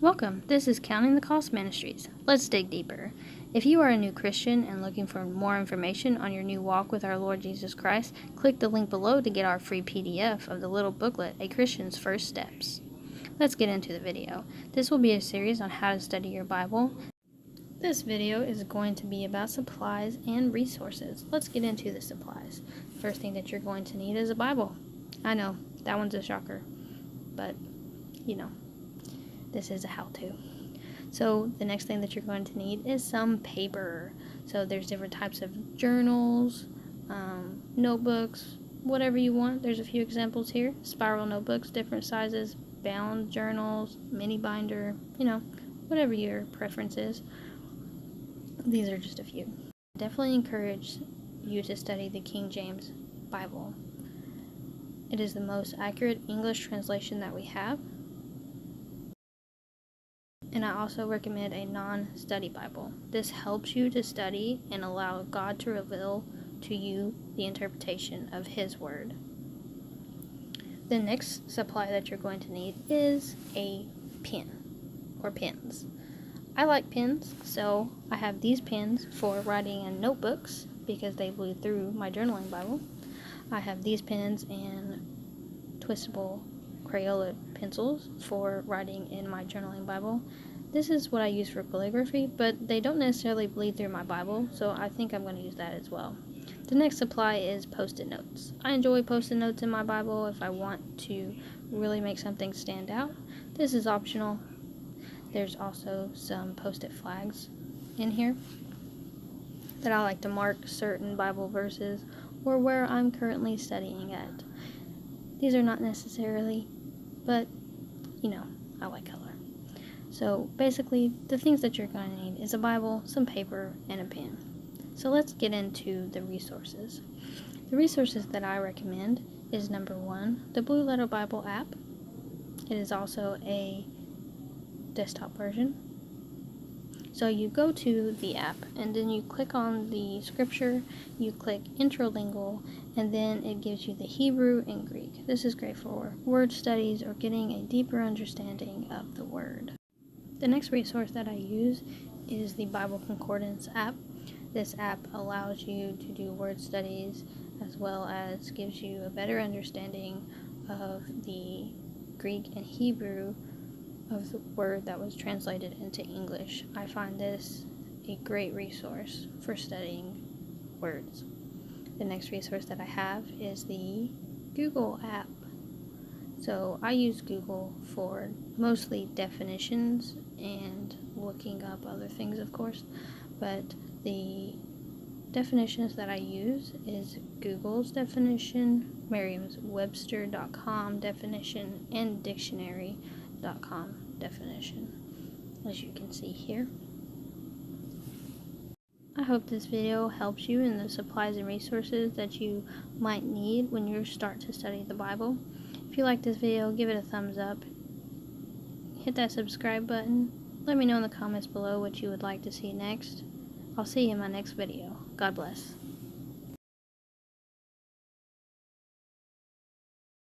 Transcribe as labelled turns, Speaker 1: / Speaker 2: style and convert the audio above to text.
Speaker 1: Welcome, this is Counting the Cost Ministries. Let's dig deeper. If you are a new Christian and looking for more information on your new walk with our Lord Jesus Christ, click the link below to get our free PDF of the Little Booklet, A Christian's First Steps. Let's get into the video. This will be a series on how to study your Bible. This video is going to be about supplies and resources. Let's get into the supplies. First thing that you're going to need is a Bible. I know, that one's a shocker, but this is a how-to. So the next thing that you're going to need is some paper. So there's different types of journals, notebooks, whatever you want. There's a few examples here. Spiral notebooks, different sizes, bound journals, mini binder, whatever your preference is. These are just a few. I definitely encourage you to study the King James Bible. It is the most accurate English translation that we have. And I also recommend a non-study Bible. This helps you to study and allow God to reveal to you the interpretation of His Word. The next supply that you're going to need is a pen or pens. I like pens, so I have these pens for writing in notebooks because they bleed through my journaling Bible. I have these pens and twistable Crayola pencils for writing in my journaling Bible. This is what I use for calligraphy, but they don't necessarily bleed through my Bible, so I think I'm going to use that as well. The next supply is post-it notes. I enjoy post-it notes in my Bible if I want to really make something stand out. This is optional. There's also some post-it flags in here that I like to mark certain Bible verses or where I'm currently studying at. These are not necessarily, but I like color. So basically, the things that you're going to need is a Bible, some paper, and a pen. So let's get into the resources. The resources that I recommend is number 1, the Blue Letter Bible app. It is also a desktop version. So you go to the app and then you click on the scripture, you click Intralingual, and then it gives you the Hebrew and Greek. This is great for word studies or getting a deeper understanding of the word. The next resource that I use is the Bible Concordance app. This app allows you to do word studies as well as gives you a better understanding of the Greek and Hebrew of the word that was translated into English. I find this a great resource for studying words. The next resource that I have is the Google app. So I use Google for mostly definitions and looking up other things, of course, but the definitions that I use is Google's definition, Merriam-Webster.com definition, and dictionary.com definition, as you can see here. I hope this video helps you in the supplies and resources that you might need when you start to study the Bible. If you like this video, give it a thumbs up. Hit that subscribe button. Let me know in the comments below what you would like to see next. I'll see you in my next video. God bless.